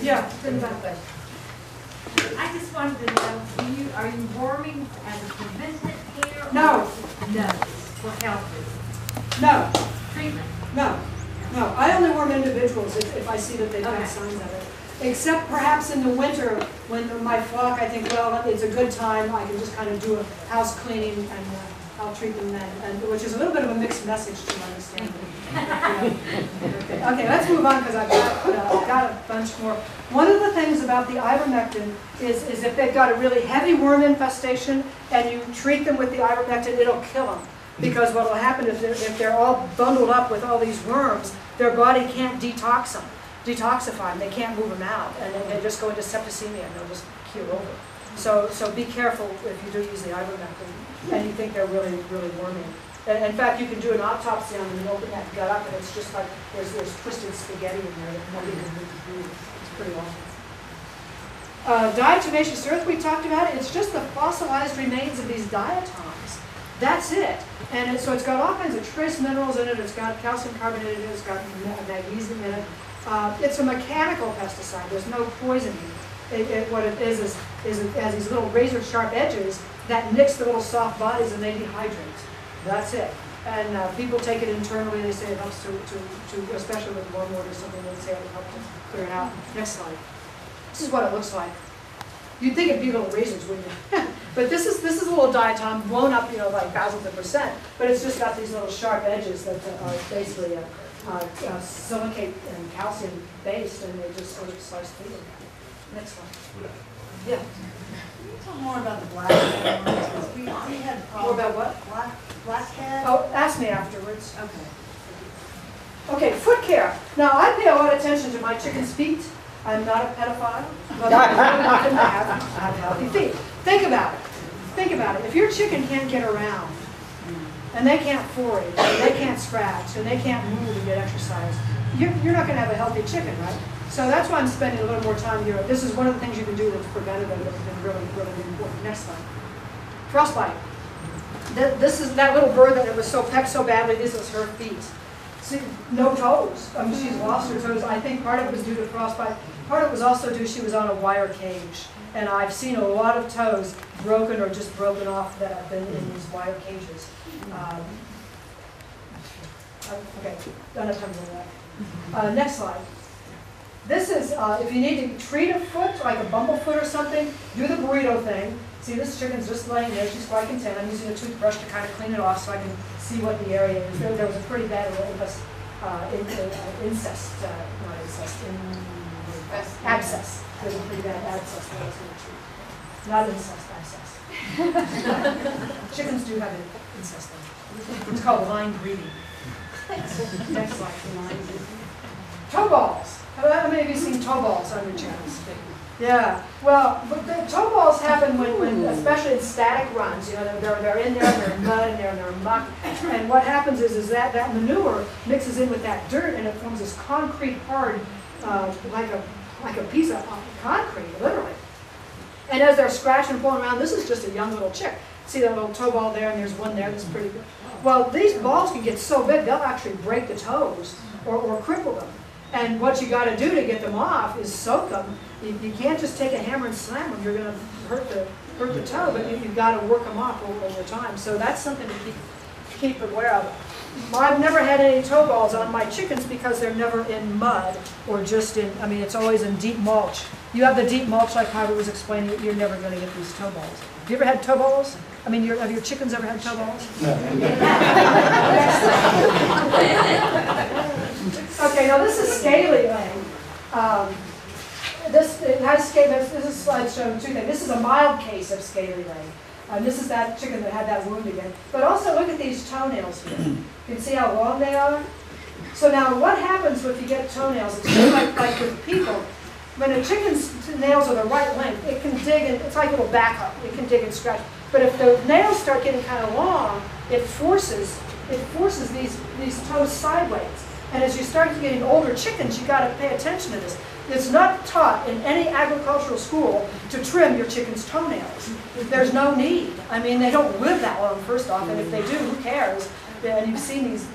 Yeah. I just wanted to know, are you worming as a preventative care? No. No, for health reasons. No. Treatment? No. No. I only worm individuals if I see that they've got signs of it. Except perhaps in the winter when my flock, I think, well, it's a good time. I can just kind of do a house cleaning and I'll treat them then, which is a little bit of a mixed message to understand. Okay, let's move on because I've got a bunch more. One of the things about the ivermectin is if they've got a really heavy worm infestation and you treat them with the ivermectin, it'll kill them. Because what will happen is if they're all bundled up with all these worms, their body can't detoxify them. They can't move them out, and then they just go into septicemia and they'll just keel over. So be careful if you do use the ivermectin and you think they're really, really wormy. In fact, you can do an autopsy on them and open that gut up, and it's just like there's twisted spaghetti in there that nobody can move to breathe. It's pretty awful. Diatomaceous earth we talked about, it's just the fossilized remains of these diatoms. That's it. And so it's got all kinds of trace minerals in it. It's got calcium carbonate in it. It's got magnesium in it. It's a mechanical pesticide. There's no poisoning. What it is it has these little razor-sharp edges that mix the little soft bodies and they dehydrate. That's it. And people take it internally. They say it helps to especially with wormwood or something, they say it will help to clear it out. Next slide. This is what it looks like. You'd think it'd be little razors, wouldn't you? But this is a little diatom blown up, like thousands of %. But it's just got these little sharp edges that are basically silicate and calcium based, and they just sort of slice through them. Next one. Yeah. Can you tell more about the blackhead? We had More about what? Blackhead? Oh, ask me afterwards. Okay. Okay, foot care. Now, I pay a lot of attention to my chicken's feet. I'm not a pedophile, but I really want them to have healthy feet. Think about it. Think about it. If your chicken can't get around, and they can't forage, and they can't scratch, and they can't move and get exercise, you're not going to have a healthy chicken, right? So that's why I'm spending a little more time here. This is one of the things you can do that's preventative that has been really, really important. Next slide. Frostbite. This is that little bird that was so pecked so badly. This is her feet. See, no toes. I mean, she's lost her toes. I think part of it was due to frostbite. Part of it was also due she was on a wire cage. And I've seen a lot of toes broken or just broken off that have been in these wire cages. Okay, don't have time for that. Next slide. This is, if you need to treat a foot, like a bumblefoot or something, do the burrito thing. See, this chicken's just laying there. She's quite content. I'm using a toothbrush to kind of clean it off so I can see what the area is. There was a pretty bad abscess. There's a pretty bad abscess that I was going to treat. Not incest, abscess. Chickens do have incest though. It's called line breeding. Next slide. Toe balls. How many of you seen toe balls on your chickens? Yeah. Well, but the toe balls happen when especially in static runs. They're in there, they're in mud, and they're in their muck. And what happens is that manure mixes in with that dirt, and it forms this concrete hard, like a piece of concrete, literally. And as they're scratching and pulling around, this is just a young little chick. See that little toe ball there, and there's one there that's pretty good. Well, these balls can get so big, they'll actually break the toes or cripple them. And what you got to do to get them off is soak them. You can't just take a hammer and slam them. You're going to hurt the toe, but you've got to work them off over time. So that's something to keep aware of. I've never had any toe balls on my chickens because they're never in mud or just in, it's always in deep mulch. You have the deep mulch like Harvey was explaining, you're never going to get these toe balls. Have you ever had toe balls? Have your chickens ever had toe balls? No. Okay, now this is scaly laying. This is a slide showing two things. This is a mild case of scaly laying. This is that chicken that had that wound again. But also look at these toenails here. You can see how long they are. So now what happens if you get toenails? It's just like with people. When a chicken's nails are the right length, it can dig, and it's like a little backup. It can dig and scratch. But if the nails start getting kind of long, it forces these toes sideways. And as you start getting older chickens, you've got to pay attention to this. It's not taught in any agricultural school to trim your chicken's toenails. There's no need. They don't live that long, first off, and if they do, who cares? And you've seen these.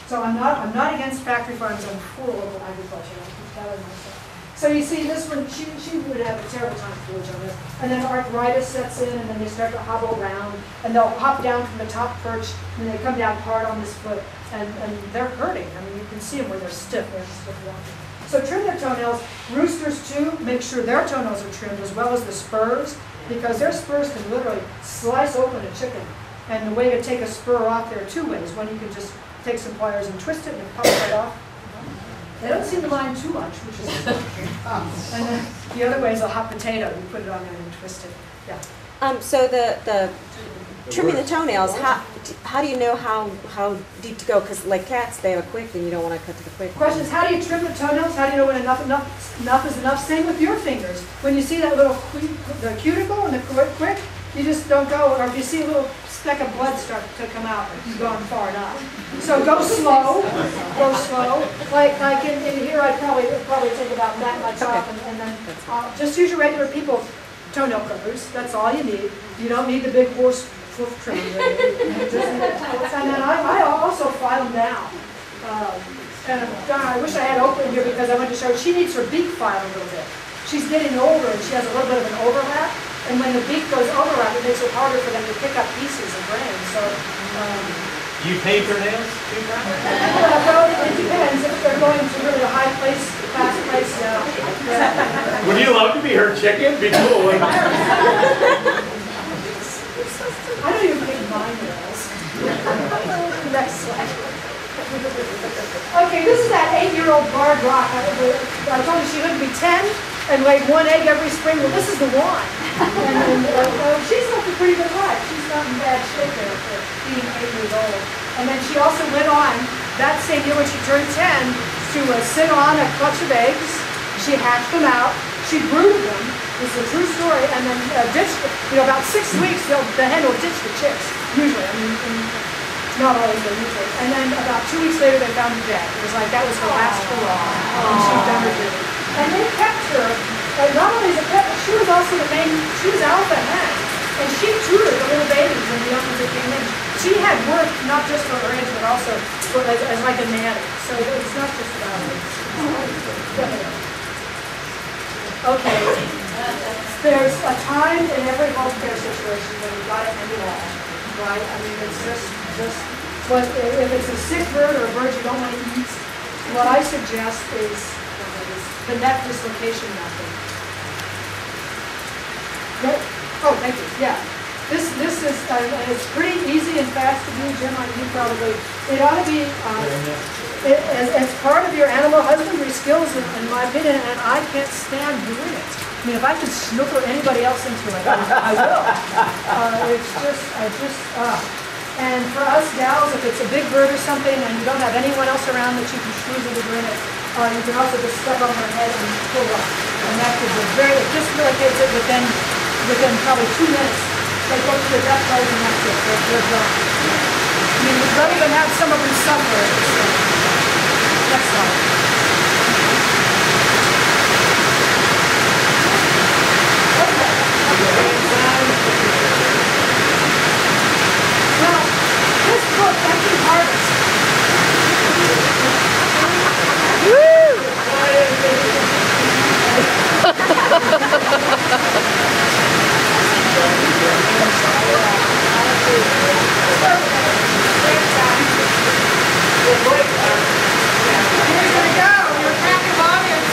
So I'm not against factory farms. I'm for local agriculture. I keep telling myself. So you see this one, she would have a terrible time forage on this. And then arthritis sets in, and then they start to hobble around, and they'll hop down from the top perch, and they come down hard on this foot, and they're hurting. I mean, you can see them when they're stiff, walking. So trim their toenails. Roosters too, make sure their toenails are trimmed as well as the spurs, because their spurs can literally slice open a chicken. And the way to take a spur off, there are two ways. One, you can just take some pliers and twist it and it pops right off. They don't seem to mind too much, which is and then the other way is a hot potato. You put it on there and twist it. Yeah. So the trimming the toenails, how do you know how deep to go? Because like cats, they have a quick, and you don't want to cut to the quick. Question is, how do you trim the toenails? How do you know when enough is enough? Same with your fingers. When you see that little the cuticle and the quick, you just don't go. Or if you see a little speck of blood start to come out, you've gone far enough. So go slow. Go slow. Like in here, I'd probably take about that much off, and then just use your regular people toenail clippers. That's all you need. You don't need the big horse hoof trimmer. And then I also file them down. I wish I had Oprah in here because I wanted to show her. She needs her beak filed a little bit. She's getting older and she has a little bit of an overlap. And when the beak goes overlap, it makes it harder for them to pick up pieces of grain. So, you paint your nails too, Brian? well, it depends. If they're going to really a high place, fast place, yeah. Would you love to be her chicken? Be cool. I don't even paint my nails. Next slide. Okay, this is that 8-year-old barred rock. I told you she would be 10 and laid 1 egg every spring. Well, this is the one. And she's got a pretty good life. She's not in bad shape there for being 8 years old. And then she also went on, that same year when she turned 10, to sit on a clutch of eggs. She hatched them out. She brooded them. This is a true story. And then ditched, about 6 weeks, the hen will ditch the chicks, usually. I mean, not always, but usually. And then about 2 weeks later, they found her dead. It was like that was her last hurrah. And she'd done her duty. And they kept her. Not only as a pet, but she was also she was alpha hen. And she tutored the little babies and the young ones that came in. She had work not just for her age, but also as like a nanny. So it's not just about her. Okay. There's a time in every healthcare situation when you've got to end it all. Right? I mean, it's just what if it's a sick bird or a bird you don't want to eat, what I suggest is the neck dislocation method. Oh, thank you. Yeah. This is it's pretty easy and fast to do, Jim. I mean, it ought to be as part of your animal husbandry skills, in my opinion. And I can't stand doing it. I mean, if I could snooker anybody else into it, I will. And for us gals, if it's a big bird or something and you don't have anyone else around that you can squeeze into doing it, you can also just step on her head and pull up. And that could be it dislocates it within probably 2 minutes. They go to the death throes and that's it. They're done. I mean, don't even have some of them suffer. Next slide. Well, this book, Empty Harvest. Woo! Here's gonna go, your captive audience.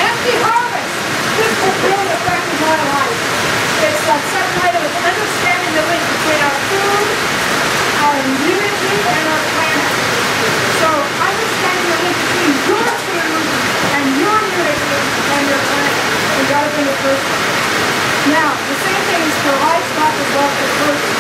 Empty Harvest. This book really affected my life. It's subtitled as Understanding the Link Between Our Food, Our Immunity, and Our Planet. So, understanding the link between your food and your immunity and your planet. And that has been the first one. Now, the same thing is for livestock as well as for persons.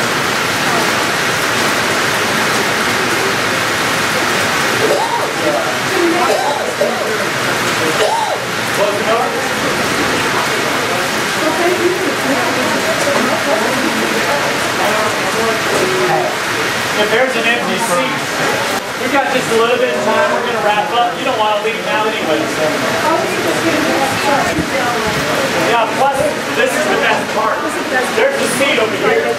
If there's an empty seat, we've got just a little bit of time. We're going to wrap up. You don't want to leave now anyway. So. Yeah, plus, this is the best part. There's the seat over here.